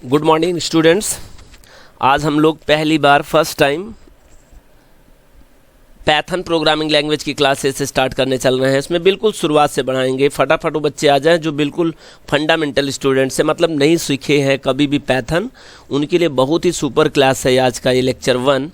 Good morning students. आज हम लोग पहली बार first time Python programming language की क्लासेस स्टार्ट करने चल रहे हैं। इसमें बिल्कुल शुरुआत से बढ़ाएंगे। फटाफट वो बच्चे आ जाएं जो बिल्कुल फंडामेंटल स्टूडेंट्स हैं, मतलब नहीं सीखे हैं कभी भी पैथन, उनके लिए बहुत ही सुपर क्लास है आज का ये लेक्चर 1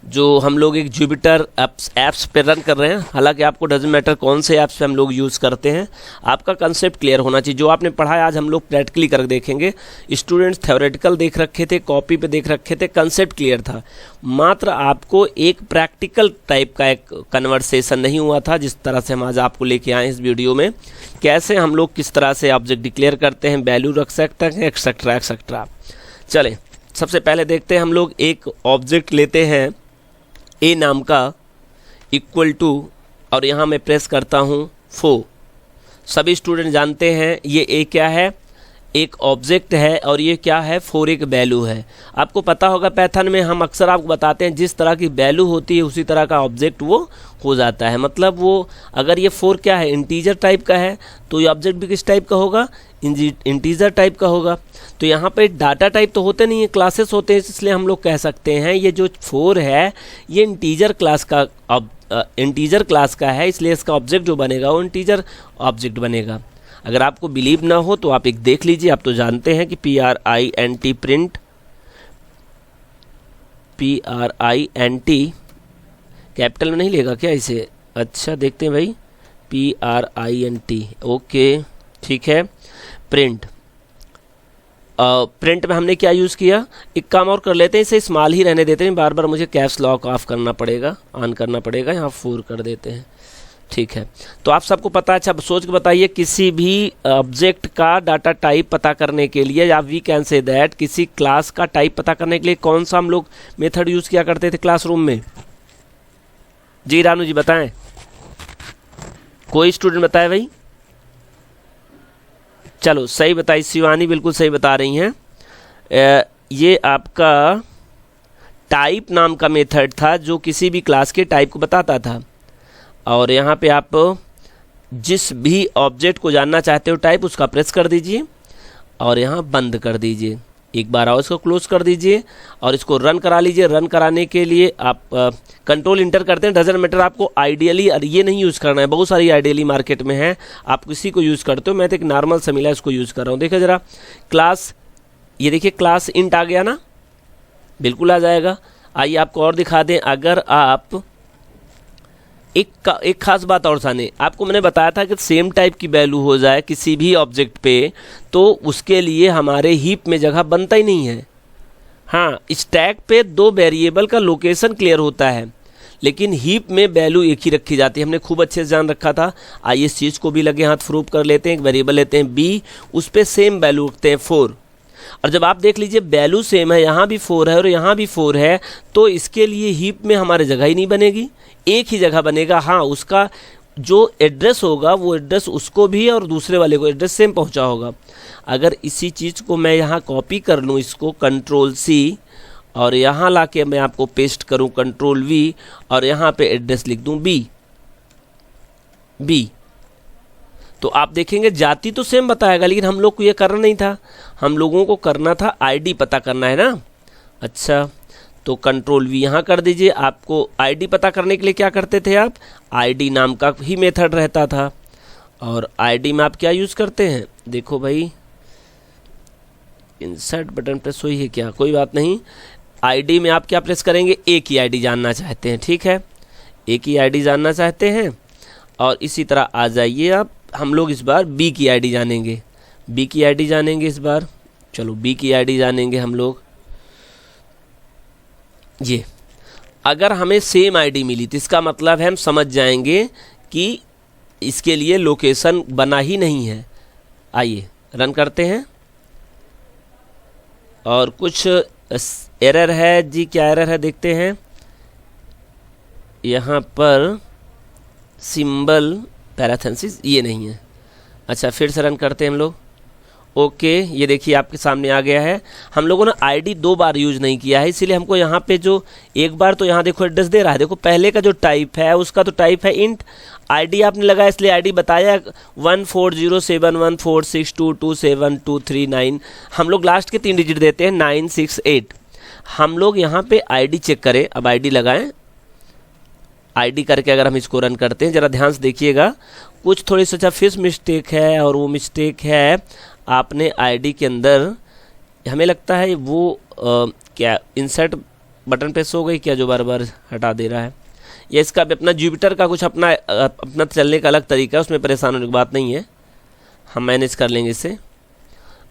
जो हम लोग एक जुपिटर ऐप्स पे रन कर रहे हैं। हालांकि आपको डजंट मैटर कौन से ऐप्स पे हम लोग यूज़ करते हैं, आपका कंसेप्ट क्लियर होना चाहिए। जो आपने पढ़ा है आज हम लोग प्रैक्टिकली कर देखेंगे। स्टूडेंट्स थ्योरेटिकल देख रखे थे, कॉपी पे देख रखे थे, कंसेप्ट क्लियर था, मात्र आपको एक प्रैक्टिकल टाइप का एक कन्वर्सेशन नहीं हुआ था। जिस तरह से हम आज आपको लेके आए इस वीडियो में, कैसे हम लोग किस तरह से ऑब्जेक्ट डिक्लेयर करते हैं, वैल्यू रख सकते हैं, एक्सेट्रा एक्सेट्रा। चलें सबसे पहले देखते हैं। हम लोग एक ऑब्जेक्ट लेते हैं ए नाम का इक्वल टू, और यहाँ मैं प्रेस करता हूँ 4। सभी स्टूडेंट जानते हैं ये ए क्या है, एक ऑब्जेक्ट है, और ये क्या है 4 एक वैल्यू है। आपको पता होगा पैथन में हम अक्सर आपको बताते हैं जिस तरह की वैल्यू होती है उसी तरह का ऑब्जेक्ट वो हो जाता है। मतलब वो अगर ये 4 क्या है इंटीजर टाइप का है तो ये ऑब्जेक्ट भी किस टाइप का होगा, इंटीजर टाइप का होगा। तो यहाँ पे डाटा टाइप तो होते नहीं है, क्लासेस होते हैं, इसलिए हम लोग कह सकते हैं ये जो 4 है ये इंटीजर क्लास का है, इसलिए इसका ऑब्जेक्ट जो बनेगा वो इंटीजर ऑब्जेक्ट बनेगा। अगर आपको बिलीव ना हो तो आप एक देख लीजिए। आप तो जानते हैं कि PRINT प्रिंट, PRINT कैपिटल में नहीं लेगा क्या इसे? अच्छा देखते हैं भाई, PRINT, ओके ठीक है। प्रिंट, प्रिंट में हमने क्या यूज़ किया, एक काम और कर लेते हैं, इसे स्मॉल ही रहने देते हैं, बार बार मुझे कैप्स लॉक ऑफ करना पड़ेगा, ऑन करना पड़ेगा। यहाँ 4 कर देते हैं, ठीक है। तो आप सबको पता है। अच्छा सोच के बताइए, किसी भी ऑब्जेक्ट का डाटा टाइप पता करने के लिए, या वी कैन से दैट किसी क्लास का टाइप पता करने के लिए कौन सा हम लोग मेथड यूज़ किया करते थे क्लासरूम में? जी रानू जी बताएं, कोई स्टूडेंट बताए भाई? चलो सही बताई, शिवानी बिल्कुल सही बता रही हैं। ये आपका टाइप नाम का मेथड था जो किसी भी क्लास के टाइप को बताता था। और यहाँ पे आप जिस भी ऑब्जेक्ट को जानना चाहते हो टाइप, उसका प्रेस कर दीजिए और यहाँ बंद कर दीजिए। एक बार और इसको क्लोज कर दीजिए और इसको रन करा लीजिए। रन कराने के लिए आप कंट्रोल इंटर करते हैं, डजंट मैटर। आपको आइडियली ये नहीं यूज़ करना है, बहुत सारी आइडियली मार्केट में है, आप किसी को यूज़ करते हो। मैं तो एक नॉर्मल सा मिला इसको यूज़ कर रहा हूँ। देखिए ज़रा क्लास, ये देखिए क्लास इंट आ गया ना, बिल्कुल आ जाएगा। आइए आपको और दिखा दें। अगर आप एक खास बात और सामने, आपको मैंने बताया था कि सेम टाइप की वैल्यू हो जाए किसी भी ऑब्जेक्ट पे तो उसके लिए हमारे हीप में जगह बनता ही नहीं है। हाँ, स्टैक पे 2 वेरिएबल का लोकेशन क्लियर होता है, लेकिन हीप में वैल्यू एक ही रखी जाती है। हमने खूब अच्छे से जान रखा था। आइए इस चीज़ को भी लगे हाथ प्रूव कर लेते हैं। एक वेरिएबल लेते हैं b, उस पर सेम वैल्यू रखते हैं 4। और जब आप देख लीजिए वैल्यू सेम है, यहाँ भी 4 है और यहाँ भी 4 है, तो इसके लिए हीप में हमारे जगह ही नहीं बनेगी, एक ही जगह बनेगा। हाँ, उसका जो एड्रेस होगा वो एड्रेस उसको भी और दूसरे वाले को एड्रेस सेम पहुँचा होगा। अगर इसी चीज़ को मैं यहाँ कॉपी कर लूँ, इसको Ctrl+C, और यहाँ लाके मैं आपको पेस्ट करूँ Ctrl+V, और यहाँ पे एड्रेस लिख दूँ B, तो आप देखेंगे जाति तो सेम बताएगा, लेकिन हम लोग को ये करना नहीं था। हम लोगों को करना था आईडी पता करना है ना। अच्छा, तो Ctrl+V यहाँ कर दीजिए। आपको आईडी पता करने के लिए क्या करते थे आप, आईडी नाम का ही मेथड रहता था। और आईडी में आप क्या यूज़ करते हैं, देखो भाई इंसर्ट बटन प्रेस हुई है क्या, कोई बात नहीं। आईडी में आप क्या प्रेस करेंगे, एक ही आईडी जानना चाहते हैं, ठीक है, एक ही आईडी जानना चाहते हैं। और इसी तरह आ जाइए आप, हम लोग इस बार बी की आईडी जानेंगे, बी की आईडी जानेंगे इस बार। चलो बी की आईडी जानेंगे हम लोग। ये अगर हमें सेम आईडी मिली तो इसका मतलब है हम समझ जाएंगे कि इसके लिए लोकेशन बना ही नहीं है। आइए रन करते हैं। और कुछ एरर है जी, क्या एरर है देखते हैं। यहाँ पर सिंबल पैराथेसिस ये नहीं है। अच्छा फिर से रन करते हैं हम लोग, ओके, ये देखिए आपके सामने आ गया है। हम लोगों ने आईडी 2 बार यूज नहीं किया है, इसीलिए हमको यहाँ पे जो एक बार तो यहाँ देखो एड्रेस दे रहा है। देखो पहले का जो टाइप है उसका तो टाइप है इंट, आईडी आपने लगाया इसलिए आईडी बताया 140714622723 हम लोग लास्ट के 3 डिजिट देते हैं 968। हम लोग यहाँ पे आईडी चेक करें, अब आईडी लगाएं। आईडी करके अगर हम इसको रन करते हैं, ज़रा ध्यान से देखिएगा, कुछ थोड़ी सा फिश मिस्टेक है, और वो मिस्टेक है आपने आईडी के अंदर, हमें लगता है वो क्या इंसर्ट बटन प्रेस हो गई क्या, जो बार बार हटा दे रहा है। या इसका अपना जुपिटर का कुछ अपना चलने का अलग तरीका है, उसमें परेशान होने की बात नहीं है, हम मैनेज कर लेंगे इससे।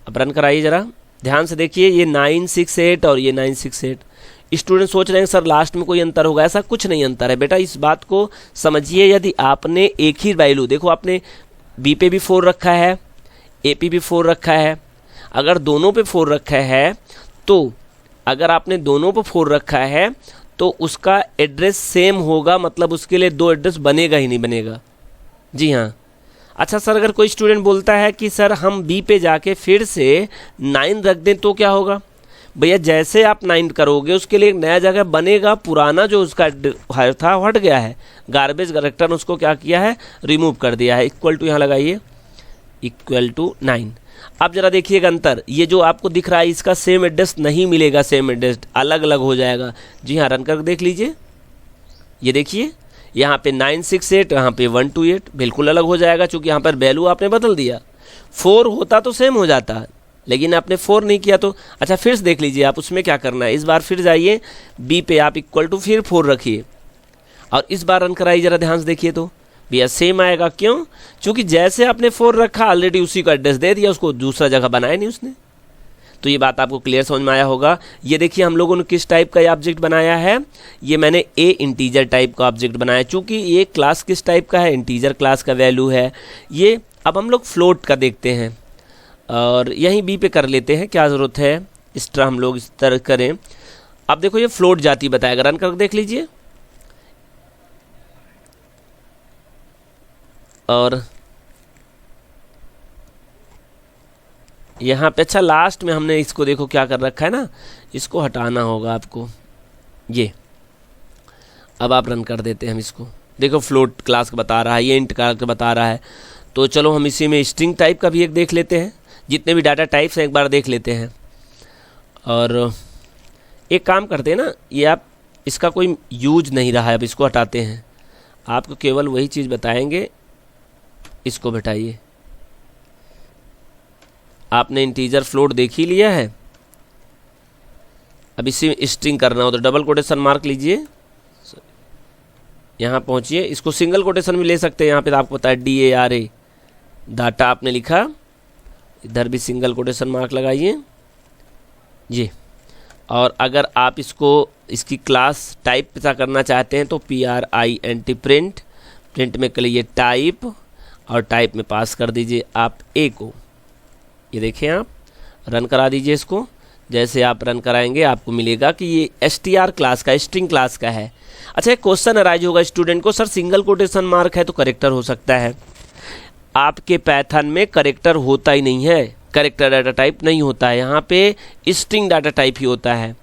अब रन कराइए ज़रा ध्यान से देखिए, ये 968 और ये 968। स्टूडेंट सोच रहे हैं सर लास्ट में कोई अंतर होगा, ऐसा कुछ नहीं अंतर है बेटा, इस बात को समझिए। यदि आपने एक ही वैल्यू, देखो आपने बी पे भी 4 रखा है, ए पे भी 4 रखा है, अगर दोनों पे 4 रखा है तो अगर आपने दोनों पे 4 रखा है तो उसका एड्रेस सेम होगा, मतलब उसके लिए 2 एड्रेस बनेगा ही नहीं बनेगा। जी हाँ। अच्छा सर, अगर कोई स्टूडेंट बोलता है कि सर हम बी पे जाके फिर से 9 रख दें तो क्या होगा? भैया जैसे आप 9 करोगे उसके लिए एक नया जगह बनेगा, पुराना जो उसका था हट गया है, गार्बेज करेक्टर उसको क्या किया है, रिमूव कर दिया है। इक्वल टू यहाँ लगाइए, इक्वल टू 9। अब जरा देखिएगा अंतर, ये जो आपको दिख रहा है इसका सेम एड्रेस नहीं मिलेगा, सेम एड्रेस अलग अलग हो जाएगा। जी हाँ, रन करके देख लीजिए, ये देखिए यहाँ पे 968, यहाँ पे 128, बिल्कुल अलग हो जाएगा, क्योंकि यहाँ पर वैल्यू आपने बदल दिया। 4 होता तो सेम हो जाता, लेकिन आपने 4 नहीं किया तो। अच्छा फिर से देख लीजिए आप, उसमें क्या करना है, इस बार फिर जाइए बी पे, आप इक्वल टू फिर 4 रखिए और इस बार रन कराइए, जरा ध्यान से देखिए तो भैया सेम आएगा। क्यों? क्योंकि जैसे आपने 4 रखा ऑलरेडी उसी का एड्रेस दे दिया, उसको दूसरा जगह बनाया नहीं उसने। तो ये बात आपको क्लियर समझ में आया होगा। ये देखिए हम लोगों ने किस टाइप का ये ऑब्जेक्ट बनाया है, ये मैंने ए इंटीजर टाइप का ऑब्जेक्ट बनाया, चूंकि ये क्लास किस टाइप का है, इंटीजर क्लास का वैल्यू है ये। अब हम लोग फ्लोट का देखते हैं और यहीं बी पे कर लेते हैं, क्या ज़रूरत है इस तरह हम लोग इस तरह करें। अब देखो ये फ्लोट जाति बताएगा, रन करके देख लीजिए। और यहाँ पे अच्छा लास्ट में हमने इसको देखो क्या कर रखा है ना, इसको हटाना होगा आपको ये। अब आप रन कर देते हैं हम इसको, देखो फ्लोट क्लास का बता रहा है, ये इंट क्लास का बता रहा है। तो चलो हम इसी में स्ट्रिंग टाइप का भी एक देख लेते हैं, जितने भी डाटा टाइप्स हैं एक बार देख लेते हैं। और एक काम करते हैं ना, ये आप इसका कोई यूज नहीं रहा है, अब इसको हटाते हैं, आपको केवल वही चीज़ बताएंगे, इसको हटाइए। आपने इंटीजर फ्लोट देख ही लिया है, अब इसी में स्ट्रिंग करना हो तो डबल कोटेशन मार्क लीजिए, यहाँ पहुँचिए, इसको सिंगल कोटेशन में ले सकते हैं। यहाँ पे तो आपको पता है DARA डाटा आपने लिखा, इधर भी सिंगल कोटेशन मार्क लगाइए ये। और अगर आप इसको इसकी क्लास टाइप पता करना चाहते हैं तो PRINT प्रिंट, प्रिंट में के लिए टाइप, और टाइप में पास कर दीजिए आप A को। ये देखें आप रन करा दीजिए इसको, जैसे आप रन कराएंगे आपको मिलेगा कि ये str क्लास का, स्ट्रिंग क्लास का है। अच्छा एक क्वेश्चन अराइज होगा स्टूडेंट को, सर सिंगल कोटेशन मार्क है तो करेक्टर हो सकता है, आपके पैथन में करेक्टर होता ही नहीं है, करेक्टर डाटा टाइप नहीं होता है, यहाँ पे स्ट्रिंग डाटा टाइप ही होता है।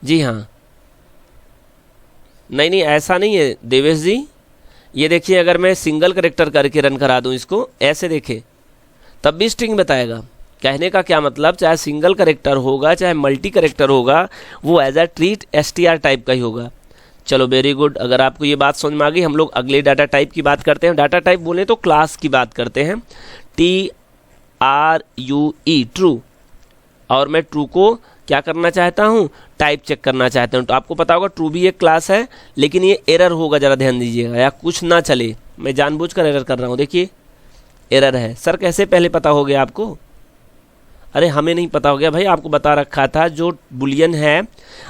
जी हाँ, नहीं ऐसा नहीं है देवेश जी। ये देखिए अगर मैं सिंगल करेक्टर करके रन करा दूँ इसको, ऐसे देखें तब भी स्ट्रिंग बताएगा। कहने का क्या मतलब, चाहे सिंगल करेक्टर होगा चाहे मल्टी करेक्टर होगा, वो as a treat str type का ही होगा। चलो वेरी गुड, अगर आपको ये बात समझ में आ गई, हम लोग अगले डाटा टाइप की बात करते हैं। डाटा टाइप बोले तो क्लास की बात करते हैं, TRUE ट्रू, और मैं ट्रू को क्या करना चाहता हूँ, टाइप चेक करना चाहता हूँ। तो आपको पता होगा ट्रू भी एक क्लास है, लेकिन ये एरर होगा, ज़रा ध्यान दीजिएगा, या कुछ ना चले, मैं जानबूझकर एरर कर रहा हूँ, देखिए एरर है। सर कैसे पहले पता हो गया आपको? अरे हमें नहीं पता हो गया भाई, आपको बता रखा था जो बुलियन है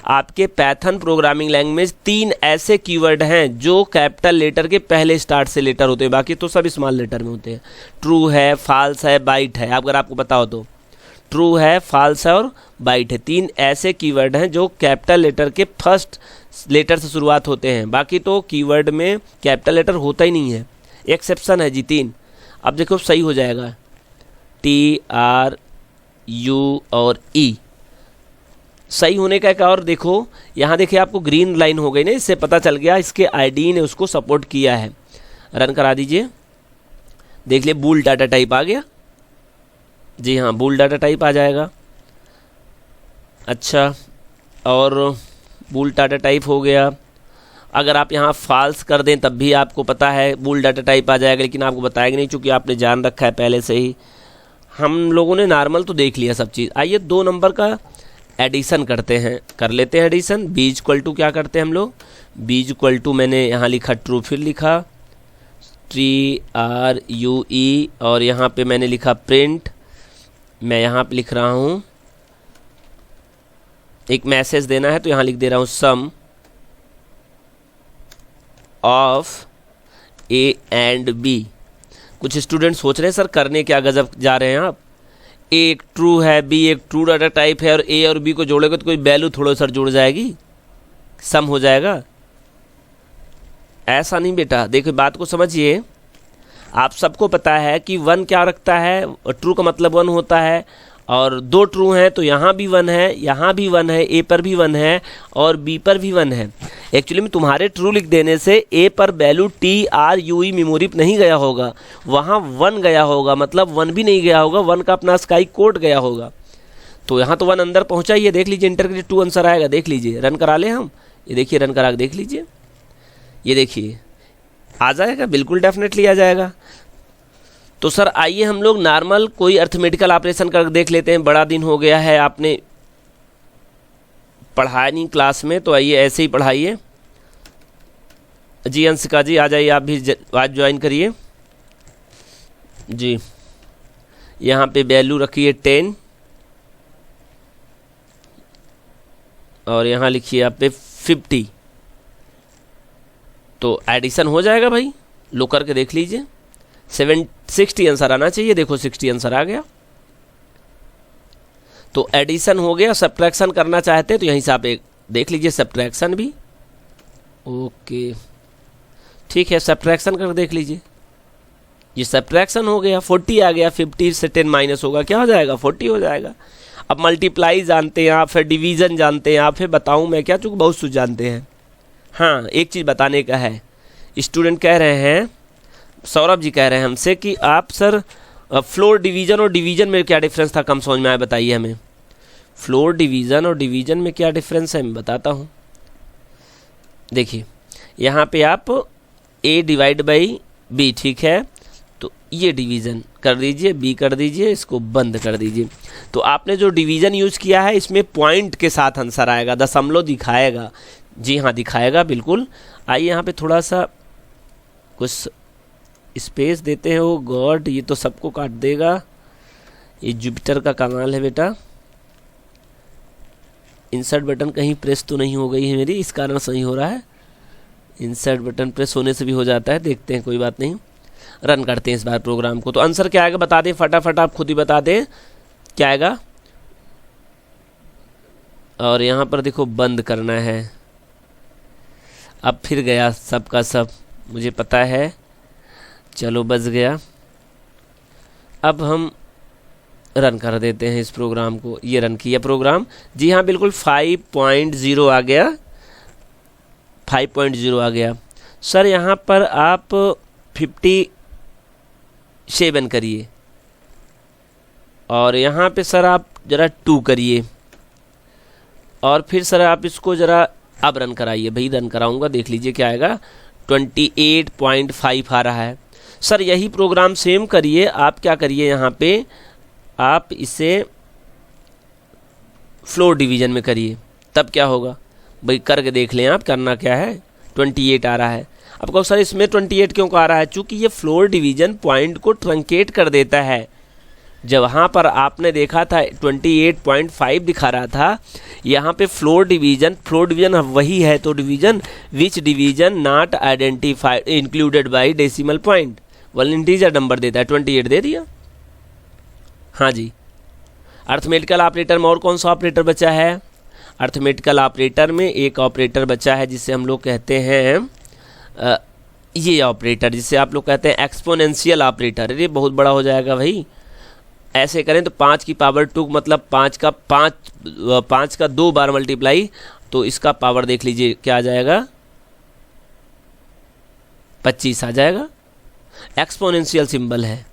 आपके पैथन प्रोग्रामिंग लैंग्वेज, 3 ऐसे कीवर्ड हैं जो कैपिटल लेटर के पहले स्टार्ट से लेटर होते हैं, बाकी तो सब स्मॉल लेटर में होते हैं। ट्रू है, फॉल्स है, बाइट है, अगर आपको पता हो तो ट्रू है, फॉल्स है और बाइट है, 3 ऐसे कीवर्ड हैं जो कैपिटल लेटर के फर्स्ट लेटर से शुरुआत होते हैं, बाकी तो कीवर्ड में कैपिटल लेटर होता ही नहीं है, एक्सेप्शन है जी 3। अब देखो सही हो जाएगा, TRU और E। सही होने का एक और देखो, यहाँ देखिए आपको ग्रीन लाइन हो गई ना, इससे पता चल गया इसके आईडी ने उसको सपोर्ट किया है। रन करा दीजिए, देख लिए बूल डाटा टाइप आ गया। जी हाँ, बूल डाटा टाइप आ जाएगा। अच्छा, और बूल डाटा टाइप हो गया। अगर आप यहाँ फॉल्स कर दें तब भी आपको पता है बूल डाटा टाइप आ जाएगा, लेकिन आपको बताएगा नहीं क्योंकि आपने जान रखा है पहले से ही। हम लोगों ने नॉर्मल तो देख लिया सब चीज़। आइए 2 नंबर का एडिशन करते हैं, कर लेते हैं एडिशन। b इक्वल टू क्या करते हैं हम लोग, b इक्वल टू मैंने यहाँ लिखा ट्रू, फिर लिखा TRUE और यहाँ पे मैंने लिखा प्रिंट। मैं यहाँ पे लिख रहा हूँ, एक मैसेज देना है तो यहाँ लिख दे रहा हूँ सम ऑफ A एंड B। कुछ स्टूडेंट सोच रहे हैं सर करने क्या गजब जा रहे हैं आप, A एक ट्रू है, B एक ट्रू डाटा टाइप है और A और B को जोड़ेगा तो कोई वैल्यू थोड़ा सर जुड़ जाएगी, सम हो जाएगा। ऐसा नहीं बेटा, देखो बात को समझिए। आप सबको पता है कि 1 क्या रखता है, ट्रू का मतलब 1 होता है, और 2 ट्रू हैं तो यहाँ भी 1 है, यहाँ भी 1 है, A पर भी 1 है और B पर भी 1 है। एक्चुअली में तुम्हारे ट्रू लिख देने से A पर वैल्यू TRUE मेमोरी पर नहीं गया होगा, वहाँ 1 गया होगा, मतलब 1 भी नहीं गया होगा, 1 का अपना स्काई कोड गया होगा। तो यहाँ तो 1 अंदर पहुँचा ही है, देख लीजिए इंटर के लिए 2 आंसर आएगा। देख लीजिए, रन करा लें हम, ये देखिए रन करा के देख लीजिए, ये देखिए आ जाएगा, बिल्कुल डेफिनेटली आ जाएगा। तो सर आइए हम लोग नॉर्मल कोई अर्थमेटिकल ऑपरेशन कर देख लेते हैं। बड़ा दिन हो गया है, आपने पढ़ाया नहीं क्लास में, तो आइए ऐसे ही पढ़ाइए। जी अंशिका जी आ जाइए, आप भी आज ज्वाइन करिए जी। यहाँ पे वैल्यू रखिए 10 और यहाँ लिखिए आप पे 50। तो एडिशन हो जाएगा भाई, लो करके देख लीजिए। 60 आंसर आना चाहिए, देखो 60 आंसर आ गया। तो एडिशन हो गया। सब्ट्रैक्शन करना चाहते हैं तो यहीं से आप एक देख लीजिए, सब्ट्रैक्शन भी ओके ठीक है, सब्ट्रैक्शन कर देख लीजिए। ये सब्ट्रैक्शन हो गया, 40 आ गया, 50 से 10 माइनस होगा, क्या हो जाएगा 40 हो जाएगा। अब मल्टीप्लाई जानते हैं आप, फिर डिवीज़न जानते हैं आप, फिर बताऊं मैं क्या, चूँकि बहुत कुछ जानते हैं। हाँ एक चीज़ बताने का है, स्टूडेंट कह रहे हैं, सौरभ जी कह रहे हैं हमसे कि आप सर फ्लोर डिवीज़न और डिवीज़न में क्या डिफरेंस था, कम समझ में आया, बताइए हमें। फ्लोर डिवीज़न और डिवीज़न में क्या डिफरेंस है मैं बताता हूँ। देखिए यहाँ पे आप A डिवाइड बाई B, ठीक है, तो ये डिवीज़न कर दीजिए, B कर दीजिए, इसको बंद कर दीजिए। तो आपने जो डिवीज़न यूज़ किया है इसमें पॉइंट के साथ आंसर आएगा, दशमलव दिखाएगा। जी हाँ दिखाएगा बिल्कुल। आइए यहाँ पे थोड़ा सा कुछ स्पेस देते हैं। ओ गॉड, ये तो सबको काट देगा, ये जुपिटर का कमाल है बेटा। इंसर्ट बटन कहीं प्रेस तो नहीं हो गई है मेरी, इस कारण सही हो रहा है। इंसर्ट बटन प्रेस होने से भी हो जाता है, देखते हैं, कोई बात नहीं। रन करते हैं इस बार प्रोग्राम को। तो आंसर क्या आएगा बता दें फटाफट, आप खुद ही बता दें क्या आएगा। और यहाँ पर देखो बंद करना है। अब फिर गया सबका सब, मुझे पता है, चलो बच गया। अब हम रन कर देते हैं इस प्रोग्राम को। ये रन किया प्रोग्राम, जी हाँ बिल्कुल 5.0 आ गया, 5.0 आ गया। सर यहाँ पर आप 57 करिए और यहाँ पे सर आप ज़रा 2 करिए और फिर सर आप इसको ज़रा अब रन कराइए। भाई रन कराऊंगा, देख लीजिए क्या आएगा। 28.5 आ रहा है। सर यही प्रोग्राम सेम करिए, आप क्या करिए यहाँ पे, आप इसे फ्लोर डिवीज़न में करिए, तब क्या होगा भाई करके देख लें आप, करना क्या है। 28 आ रहा है। अब कहो सर इसमें 28 क्यों आ रहा है, चूँकि ये फ्लोर डिवीज़न पॉइंट को ट्रंकेट कर देता है। जब वहाँ पर आपने देखा था 28.5 दिखा रहा था, यहाँ पे फ्लोर डिवीज़न वही है। तो division which division not identified included by decimal point, one integer number देता है, 28 दे दिया। हाँ जी, अर्थमेटिकल ऑपरेटर में और कौन सा ऑपरेटर बचा है। अर्थमेटिकल ऑपरेटर में एक ऑपरेटर बचा है जिसे हम लोग कहते हैं ये ऑपरेटर जिसे आप लोग कहते हैं एक्सपोनेंशियल ऑपरेटर। ये बहुत बड़ा हो जाएगा भाई, ऐसे करें तो 5 की पावर 2 मतलब 5 का 2 बार मल्टीप्लाई, तो इसका पावर देख लीजिए क्या आ जाएगा, 25 आ जाएगा। एक्सपोनेंशियल सिंबल है।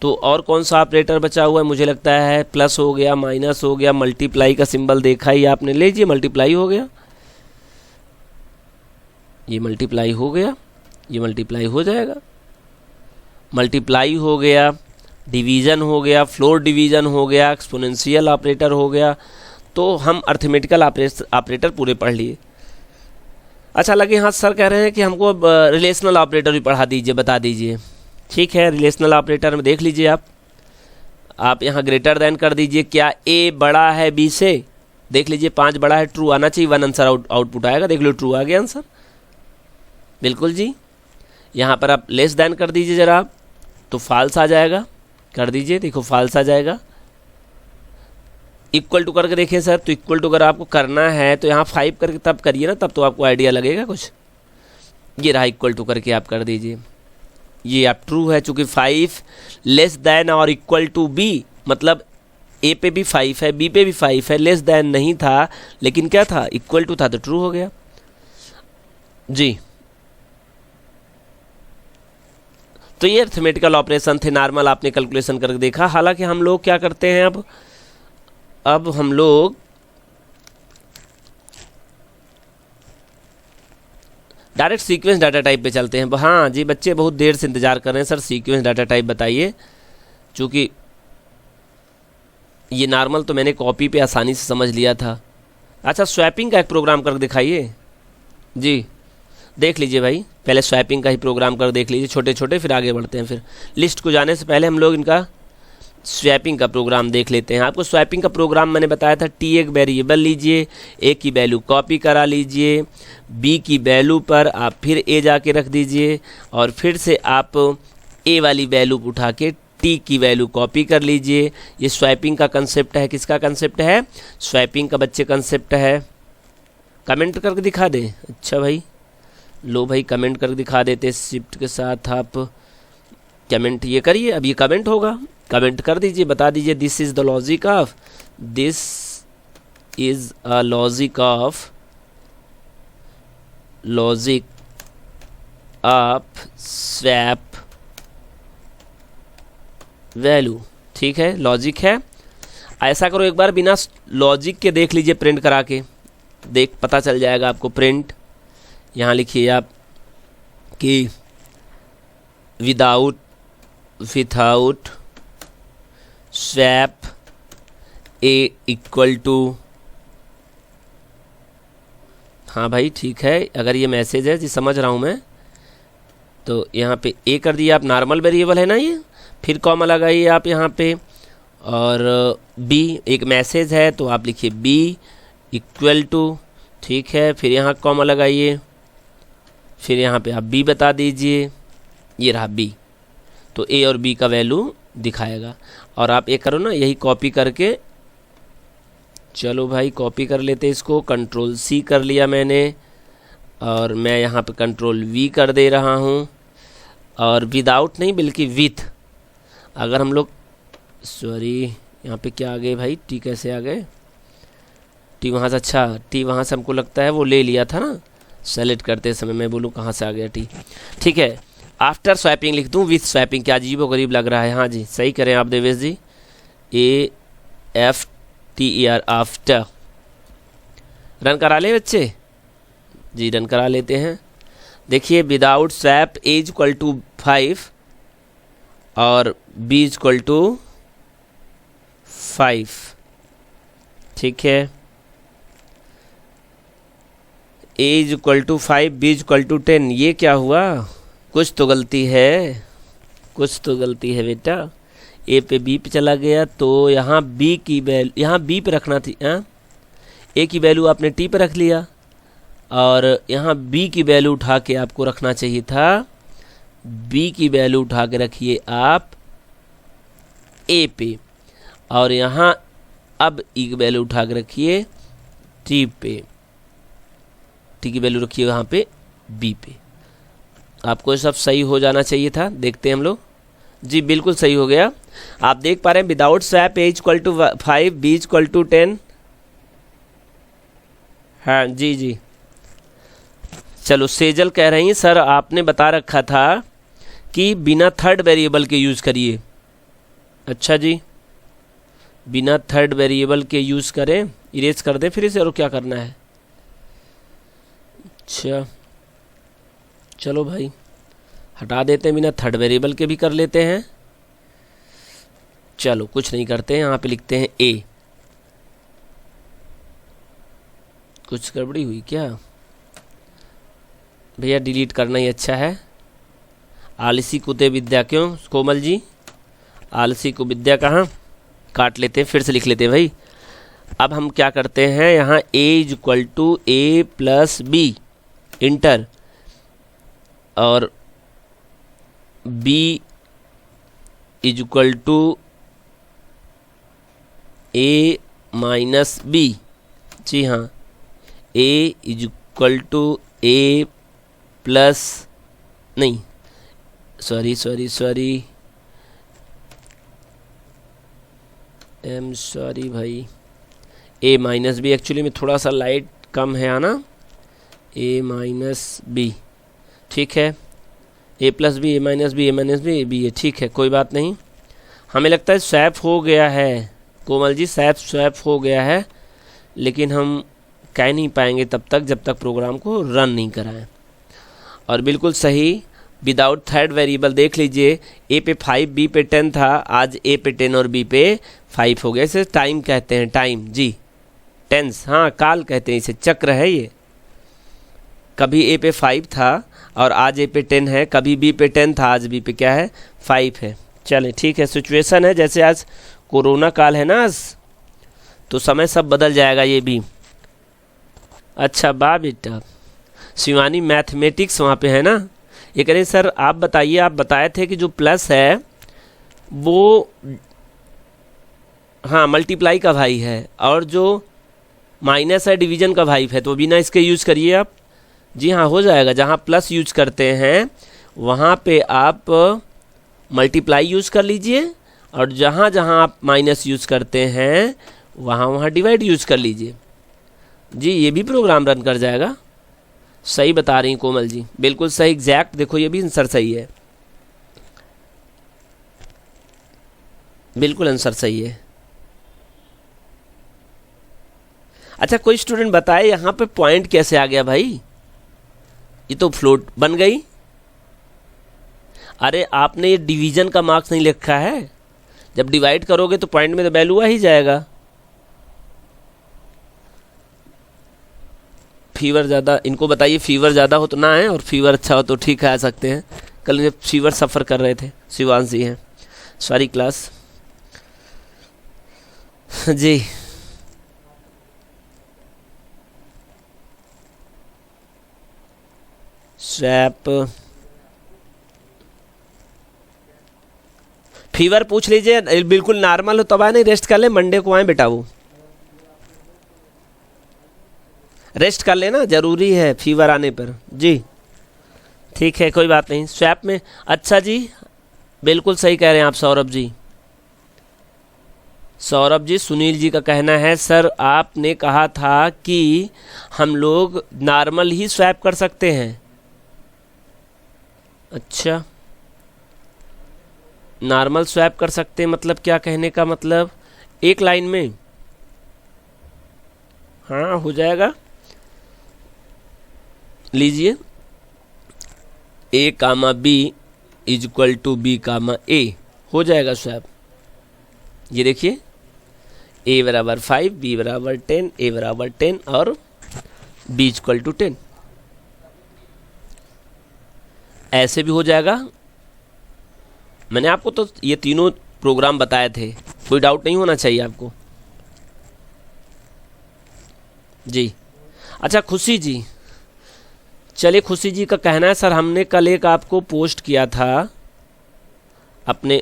तो और कौन सा ऑपरेटर बचा हुआ है, मुझे लगता है प्लस हो गया, माइनस हो गया, मल्टीप्लाई का सिंबल देखा ही आपने, लीजिए मल्टीप्लाई हो गया, ये मल्टीप्लाई हो गया, ये मल्टीप्लाई हो जाएगा, मल्टीप्लाई हो गया, डिवीज़न हो गया, फ्लोर डिवीज़न हो गया, एक्सपोनेंशियल ऑपरेटर हो गया। तो हम अर्थमेटिकल ऑपरेटर पूरे पढ़ लिए। अच्छा लगे, हाँ सर कह रहे हैं कि हमको रिलेशनल ऑपरेटर भी पढ़ा दीजिए, बता दीजिए। ठीक है, रिलेशनल ऑपरेटर में देख लीजिए आप यहाँ ग्रेटर देन कर दीजिए, क्या ए बड़ा है बी से, देख लीजिए 5 बड़ा है, ट्रू आना चाहिए, 1 आंसर आउटपुट आएगा, देख लो ट्रू आ गया आंसर, बिल्कुल जी। यहाँ पर आप लेस देन कर दीजिए जरा आप, तो फॉल्स आ जाएगा, कर दीजिए, देखो फॉल्स आ जाएगा। इक्वल टू करके देखें सर, तो इक्वल टू अगर आपको करना है तो यहाँ 5 करके तब करिए ना, तब तो आपको आइडिया लगेगा कुछ। ये रहा इक्वल टू करके आप कर दीजिए, ये आप ट्रू है, चूंकि 5 लेस देन और इक्वल टू बी, मतलब ए पे भी 5 है, बी पे भी 5 है, लेस देन नहीं था लेकिन क्या था, इक्वल टू था, तो ट्रू हो गया जी। तो ये अर्थमेटिकल ऑपरेशन थे, नॉर्मल आपने कैलकुलेशन करके देखा। हालांकि हम लोग क्या करते हैं, अब हम लोग डायरेक्ट सीक्वेंस डाटा टाइप पे चलते हैं। हाँ जी, बच्चे बहुत देर से इंतजार कर रहे हैं, सर सीक्वेंस डाटा टाइप बताइए, चूँकि ये नॉर्मल तो मैंने कॉपी पे आसानी से समझ लिया था। अच्छा, स्वैपिंग का एक प्रोग्राम कर दिखाइए जी, देख लीजिए भाई, पहले स्वैपिंग का ही प्रोग्राम कर देख लीजिए, छोटे छोटे, फिर आगे बढ़ते हैं। फिर लिस्ट को जाने से पहले हम लोग इनका स्वैपिंग का प्रोग्राम देख लेते हैं। आपको स्वैपिंग का प्रोग्राम मैंने बताया था, टी एक वेरिएबल लीजिए, ए की वैल्यू कॉपी करा लीजिए, बी की वैल्यू पर आप फिर ए जाके रख दीजिए, और फिर से आप ए वाली वैल्यू उठा के टी की वैल्यू कॉपी कर लीजिए। ये स्वैपिंग का कंसेप्ट है। किसका कंसेप्ट है? स्वैपिंग का बच्चे कंसेप्ट है। कमेंट करके दिखा दें। अच्छा भाई, लो भाई कमेंट करके दिखा देते, शिफ्ट के साथ आप कमेंट ये करिए। अब ये कमेंट होगा, कमेंट कर दीजिए, बता दीजिए this is the logic of, this is a logic of swap value. ठीक है, लॉजिक है। ऐसा करो एक बार, बिना लॉजिक के देख लीजिए, प्रिंट करा के देख, पता चल जाएगा आपको। प्रिंट यहाँ लिखिए आप कि without swap a equal to, हाँ भाई ठीक है, अगर ये मैसेज है जी समझ रहा हूँ मैं, तो यहाँ पे ए कर दिया आप, नॉर्मल वेरिएबल है ना ये, फिर कॉमा लगाइए आप यहाँ पे, और बी एक मैसेज है तो आप लिखिए बी इक्वल टू, ठीक है, फिर यहाँ कॉमा लगाइए, फिर यहाँ पे आप बी बता दीजिए, ये रहा बी, तो ए और बी का वैल्यू दिखाएगा। और आप ये करो ना, यही कॉपी करके, चलो भाई कॉपी कर लेते इसको, कंट्रोल सी कर लिया मैंने, और मैं यहाँ पे कंट्रोल वी कर दे रहा हूँ, और विदाउट नहीं बल्कि विथ। अगर हम लोग, सॉरी यहाँ पे क्या आ गए भाई, टी कैसे आ गए, टी वहाँ से, अच्छा टी वहाँ से हमको लगता है वो ले लिया था ना सेलेक्ट करते समय, मैं बोलूँ कहाँ से आ गया टी। ठीक है, आफ्टर स्वैपिंग लिख दूँ, विथ स्वैपिंग, क्या अजीबो गरीब लग रहा है। हाँ जी सही करें आप Devesh ji, AFTER after. Run करा ले बच्चे जी, रन करा लेते हैं। देखिए without swap a equal to 5 और बी इक्वल टू 5, ठीक है, a equal to 5, b equal to 10। ये क्या हुआ, कुछ तो गलती है, कुछ तो गलती है बेटा। ए पे बी पे चला गया, तो यहाँ बी की वैल्यू, यहाँ बी पे रखना थी, हाँ ए की वैल्यू आपने टी पे रख लिया, और यहाँ बी की वैल्यू उठा के आपको रखना चाहिए था, बी की वैल्यू उठा के रखिए आप ए पे, और यहाँ अब ई की वैल्यू उठा के रखिए टी पे, टी की वैल्यू रखिए यहाँ पे बी पे। आपको सब सही हो जाना चाहिए था, देखते हैं हम लोग जी, बिल्कुल सही हो गया। आप देख पा रहे हैं without swap a equal to 5, b equal to 10। हाँ जी जी, चलो सेजल कह रही हैं सर आपने बता रखा था कि बिना थर्ड वेरिएबल के यूज़ करिए। अच्छा जी, बिना थर्ड वेरिएबल के यूज़ करें, इरेज कर दें फिर इसे, और क्या करना है। अच्छा चलो भाई हटा देते हैं, बिना थर्ड वेरिएबल के भी कर लेते हैं। चलो कुछ नहीं करते हैं, यहाँ पे लिखते हैं ए। कुछ गड़बड़ी हुई क्या भैया? डिलीट करना ही अच्छा है। आलसी कुत्ते विद्या क्यों कोमल जी? आलसी को विद्या कहाँ? काट लेते हैं, फिर से लिख लेते हैं भाई। अब हम क्या करते हैं, यहाँ a is equal to a plus b enter, और b is equal to a minus b. जी हाँ, a is equal to a plus, नहीं सॉरी सॉरी भाई, a माइनस बी। एक्चुअली में थोड़ा सा लाइट कम है ना, a माइनस बी, ठीक है। a plus b, a minus b, a minus b, b है, ठीक है, कोई बात नहीं। हमें लगता है स्वैप हो गया है कोमल जी, स्वैप हो गया है, लेकिन हम कह नहीं पाएंगे तब तक जब तक प्रोग्राम को रन नहीं कराएं। और बिल्कुल सही, विदाउट थर्ड वेरिएबल देख लीजिए, ए पे 5 बी पे 10 था, आज ए पे 10 और बी पे 5 हो गया। इसे टाइम कहते हैं, टाइम जी, टेंस, हाँ काल कहते हैं इसे, चक्र है ये। कभी ए पे 5 था और आज ए पे 10 है, कभी बी पे 10 था, आज बी पे क्या है 5 है। चले ठीक है, सिचुएशन है जैसे आज कोरोना काल है ना आज, तो समय सब बदल जाएगा ये भी। अच्छा बा बेटा, शिवानी मैथमेटिक्स वहाँ पे है ना, ये कह रहे सर आप बताइए, आप बताए थे कि जो प्लस है वो हाँ मल्टीप्लाई का भाई है, और जो माइनस है डिवीजन का भाई है, तो बिना इसके यूज़ करिए आप। जी हाँ हो जाएगा, जहाँ प्लस यूज करते हैं वहाँ पे आप मल्टीप्लाई यूज़ कर लीजिए, और जहाँ जहाँ आप माइनस यूज़ करते हैं वहाँ वहाँ डिवाइड यूज़ कर लीजिए। जी ये भी प्रोग्राम रन कर जाएगा। सही बता रही कोमल जी, बिल्कुल सही, एग्जैक्ट। देखो ये भी आंसर सही है, बिल्कुल आंसर सही है। अच्छा कोई स्टूडेंट बताए यहाँ पे पॉइंट कैसे आ गया भाई? ये तो फ्लोट बन गई। अरे आपने ये डिवीजन का मार्क्स नहीं लिखा है, जब डिवाइड करोगे तो पॉइंट में तो वैल्यू आ ही जाएगा। फीवर ज़्यादा, इनको बताइए फीवर ज़्यादा हो तो ना है, और फीवर अच्छा हो तो ठीक है आ सकते हैं। कल जब फीवर सफ़र कर रहे थे, शिवांश जी हैं, सारी क्लास जी। स्वैप फीवर पूछ लीजिए, बिल्कुल नॉर्मल हो तब आए, नहीं रेस्ट कर ले, मंडे को आए बेटा, वो रेस्ट कर लेना ज़रूरी है फीवर आने पर। जी ठीक है कोई बात नहीं, स्वैप में। अच्छा जी बिल्कुल सही कह रहे हैं आप सौरभ जी। सौरभ जी सुनील जी का कहना है सर आपने कहा था कि हम लोग नॉर्मल ही स्वैप कर सकते हैं। अच्छा नॉर्मल स्वैप कर सकते हैं मतलब क्या कहने का मतलब? एक लाइन में? हाँ हो जाएगा, लीजिए a comma b is equal to b comma a, हो जाएगा स्वैप। ये देखिए a बराबर 5, b बराबर 10, a बराबर 10 और b इक्वल टू 10, ऐसे भी हो जाएगा। मैंने आपको तो ये तीनों प्रोग्राम बताए थे, कोई डाउट नहीं होना चाहिए आपको जी। अच्छा खुशी जी, चलिए खुशी जी का कहना है सर हमने कल एक आपको पोस्ट किया था अपने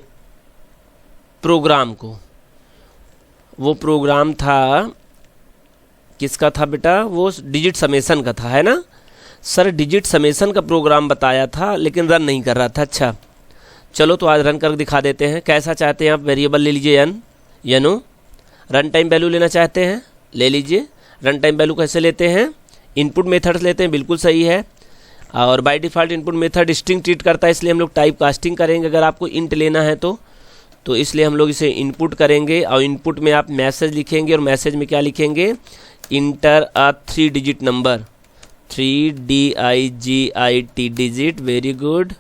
प्रोग्राम को, वो प्रोग्राम था किसका था बेटा? वो डिजिट समेसन का था, है ना सर? डिजिट समेसन का प्रोग्राम बताया था लेकिन रन नहीं कर रहा था। अच्छा चलो तो आज रन कर दिखा देते हैं। कैसा चाहते हैं आप? वेरिएबल ले लीजिए एन, यनो। रन टाइम वैल्यू लेना चाहते हैं, ले लीजिए। रन टाइम वैल्यू कैसे लेते हैं? इनपुट मेथड्स लेते हैं, बिल्कुल सही है। और by default input method string treat करता है, इसलिए हम लोग टाइप कास्टिंग करेंगे। अगर आपको इंट लेना है तो इसलिए हम लोग इसे इनपुट करेंगे। और इनपुट में आप मैसेज लिखेंगे, और मैसेज में क्या लिखेंगे? Enter a 3 digit number, 3DIGIT digit, very good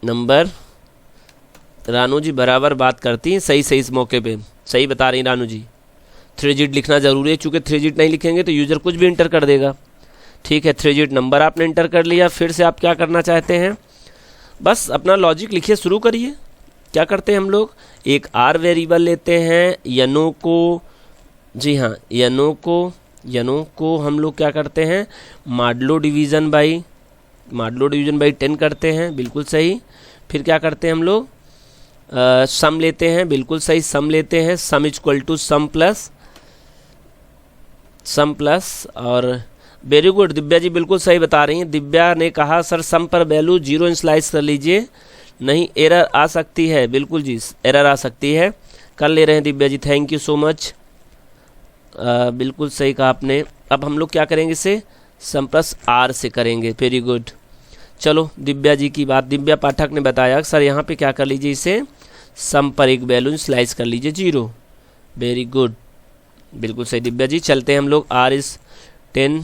number. Ranu ji बराबर बात करती हैं, सही सही इस मौके पे सही बता रही रानू जी। 3 डिजिट लिखना ज़रूरी है, चूँकि 3 डिजिट नहीं लिखेंगे तो यूज़र कुछ भी इंटर कर देगा। ठीक है, 3 डिजिट नंबर आपने इंटर कर लिया। फिर से आप क्या करना चाहते हैं? बस अपना लॉजिक लिखिए, शुरू करिए। क्या करते हैं हम लोग? एक आर वेरिएबल लेते हैं, यनो को, जी हाँ यनो को हम लोग क्या करते हैं? मॉडलो डिवीज़न बाई 10 करते हैं, बिल्कुल सही। फिर क्या करते हैं हम लोग? सम लेते हैं, बिल्कुल सही, सम लेते हैं। Sum equal to sum plus और वेरी गुड दिव्या जी बिल्कुल सही बता रही हैं। दिव्या ने कहा सर सम पर वैल्यू 0 इनिशियलाइज कर लीजिए, नहीं एरर आ सकती है। बिल्कुल जी एरर आ सकती है, कर ले रहे हैं Divya ji, thank you so much. बिल्कुल सही कहा आपने। अब हम लोग क्या करेंगे? इसे सम प्लस आर से करेंगे, वेरी गुड। चलो दिव्या जी की बात, दिव्या पाठक ने बताया सर यहाँ पे क्या कर लीजिए, इसे सम पर एक वैल्यू स्लाइस कर लीजिए 0, वेरी गुड, बिल्कुल सही दिव्या जी। चलते हैं हम लोग R is 10।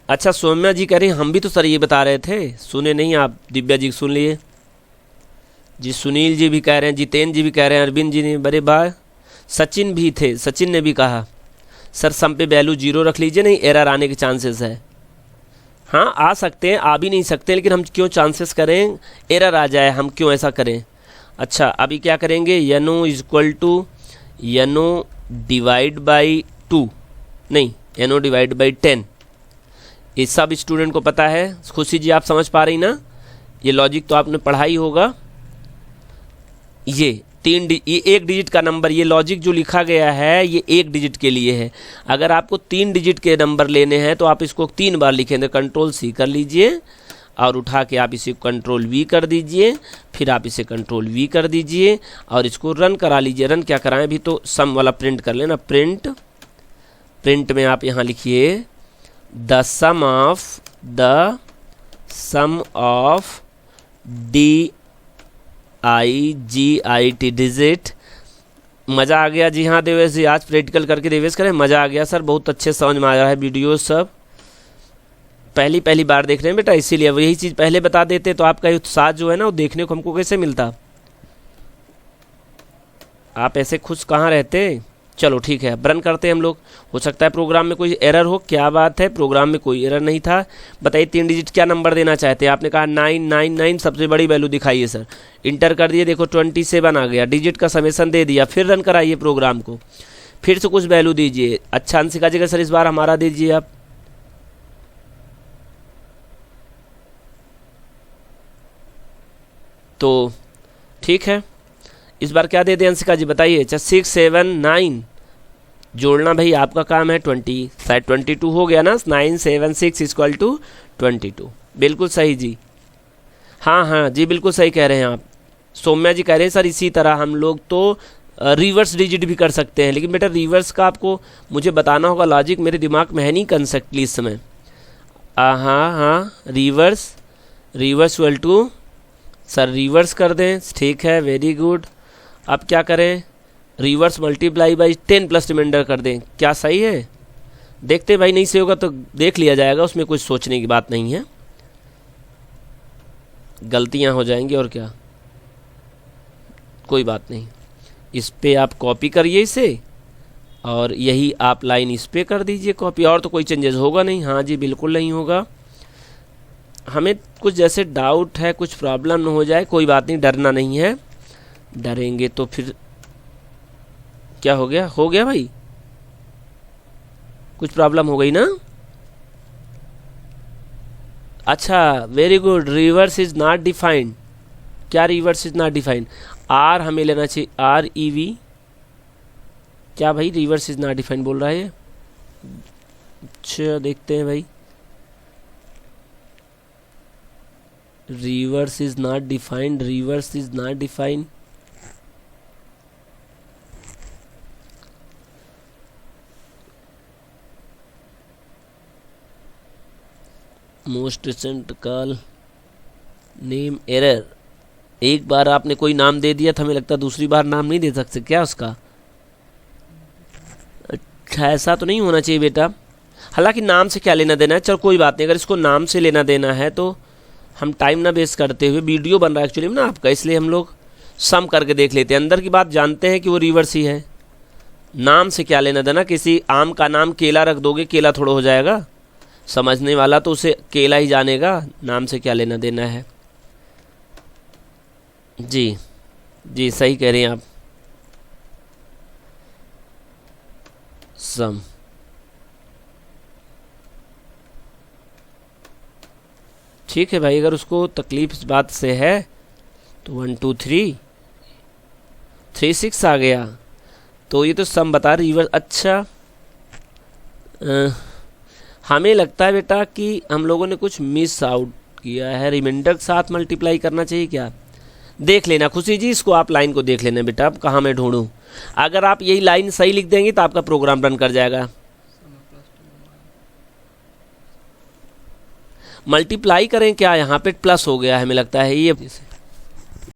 अच्छा सौम्या जी कह रही हैं हम भी तो सर ये बता रहे थे, सुने नहीं आप? दिव्या जी सुन लिए जी, सुनील जी भी कह रहे हैं, जितेंद्र जी भी कह रहे हैं, अरविंद जी ने, बड़े भाई सचिन भी थे, सचिन ने भी कहा सर सम पे वैल्यू 0 रख लीजिए, नहीं एरर आने के चांसेस है। हाँ आ सकते हैं, आ भी नहीं सकते, लेकिन हम क्यों चांसेस करें एरर आ जाए, हम क्यों ऐसा करें? अच्छा अभी क्या करेंगे? यनो इक्वल टू यनो डिवाइड बाई 2, नहीं यनो डिवाइड बाई 10। ये सब स्टूडेंट को पता है। खुशी जी आप समझ पा रही ना? ये लॉजिक तो आपने पढ़ा ही होगा। ये ये 1 डिजिट का नंबर, ये लॉजिक जो लिखा गया है ये 1 डिजिट के लिए है। अगर आपको 3 डिजिट के नंबर लेने हैं तो आप इसको 3 बार लिखेंगे, कंट्रोल C कर लीजिए और उठा के आप इसे कंट्रोल V कर दीजिए, फिर आप इसे कंट्रोल V कर दीजिए और इसको रन करा लीजिए। रन क्या कराएं? अभी तो सम वाला प्रिंट कर लेना, प्रिंट में आप यहाँ लिखिए the sum of DIGIT digit. मज़ा आ गया? जी हाँ देवेश जी, आज प्रैक्टिकल करके देवेश करें, मज़ा आ गया सर, बहुत अच्छे समझ में आ रहा है। वीडियो सब पहली बार देख रहे हैं बेटा, इसीलिए वही चीज़ पहले बता देते तो आपका उत्साह जो है ना वो देखने को हमको कैसे मिलता। आप ऐसे खुश कहाँ रहते? चलो ठीक है, रन करते हैं हम लोग। हो सकता है प्रोग्राम में कोई एरर हो, क्या बात है, प्रोग्राम में कोई एरर नहीं था। बताइए 3 डिजिट क्या नंबर देना चाहते हैं? आपने कहा 999 सबसे बड़ी वैल्यू दिखाइए सर, इंटर कर दिए, देखो 27 आ गया, डिजिट का समेसन दे दिया। फिर रन कराइए प्रोग्राम को, फिर से कुछ वैल्यू दीजिए। अच्छा अंशिका जी का सर इस बार हमारा दीजिए आप, तो ठीक है इस बार क्या दे दें अंशिका जी बताइए? अच्छा 679 जोड़ना भाई आपका काम है। 20 शायद 22 हो गया ना, 976 इक्वल टू 22, बिल्कुल सही जी। हाँ जी बिल्कुल सही कह रहे हैं आप। सौम्या जी कह रहे हैं सर इसी तरह हम लोग तो रिवर्स डिजिट भी कर सकते हैं, लेकिन बेटा रिवर्स का आपको मुझे बताना होगा, लॉजिक मेरे दिमाग में है नहीं कंसेप्टली इस समय। हाँ reverse equal to sir reverse कर दें, ठीक है वेरी गुड। अब क्या करें? Reverse multiply by 10 plus remainder कर दें, क्या सही है? देखते भाई, नहीं सही होगा तो देख लिया जाएगा, उसमें कुछ सोचने की बात नहीं है, गलतियां हो जाएंगी और क्या, कोई बात नहीं। इस पे आप कॉपी करिए इसे और यही आप लाइन इस पे कर दीजिए कॉपी, और तो कोई चेंजेस होगा नहीं। हाँ जी बिल्कुल नहीं होगा। हमें कुछ जैसे डाउट है, कुछ प्रॉब्लम न हो जाए, कोई बात नहीं, डरना नहीं है, डरेंगे तो फिर क्या हो गया भाई, कुछ प्रॉब्लम हो गई ना? अच्छा very good, reverse is not defined. क्या रिवर्स इज नॉट डिफाइंड? आर हमें लेना चाहिए, REV। क्या भाई रिवर्स इज नॉट डिफाइंड बोल रहा है? अच्छा देखते हैं भाई, reverse is not defined, reverse is not defined. Most recent call name error. एक बार आपने कोई नाम दे दिया था, हमें लगता है दूसरी बार नाम नहीं दे सकते क्या उसका? अच्छा, ऐसा तो नहीं होना चाहिए बेटा। हालांकि नाम से क्या लेना देना है, चलो कोई बात नहीं। अगर इसको नाम से लेना देना है तो हम टाइम ना वेस्ट करते हुए, वीडियो बन रहा है एक्चुअली ना आपका, इसलिए हम लोग सम करके देख लेते हैं। अंदर की बात जानते हैं कि वो रिवर्स ही है। नाम से क्या लेना देना, किसी आम का नाम केला रख दोगे, केला थोड़ा हो जाएगा। समझने वाला तो उसे केला ही जानेगा, नाम से क्या लेना देना है। जी जी, सही कह रहे हैं आप। सम, ठीक है भाई। अगर उसको तकलीफ इस बात से है तो 1 2 3 3 6 आ गया, तो ये तो सम बता रिवर्स। अच्छा, हमें लगता है बेटा कि हम लोगों ने कुछ मिस आउट किया है। रिमाइंडर के साथ मल्टीप्लाई करना चाहिए क्या? देख लेना खुशी जी, इसको आप लाइन को देख लेना बेटा, अब कहाँ मैं ढूंढूं। अगर आप यही लाइन सही लिख देंगे तो आपका प्रोग्राम रन कर जाएगा। मल्टीप्लाई करें क्या? यहाँ पे प्लस हो गया है, हमें लगता है ये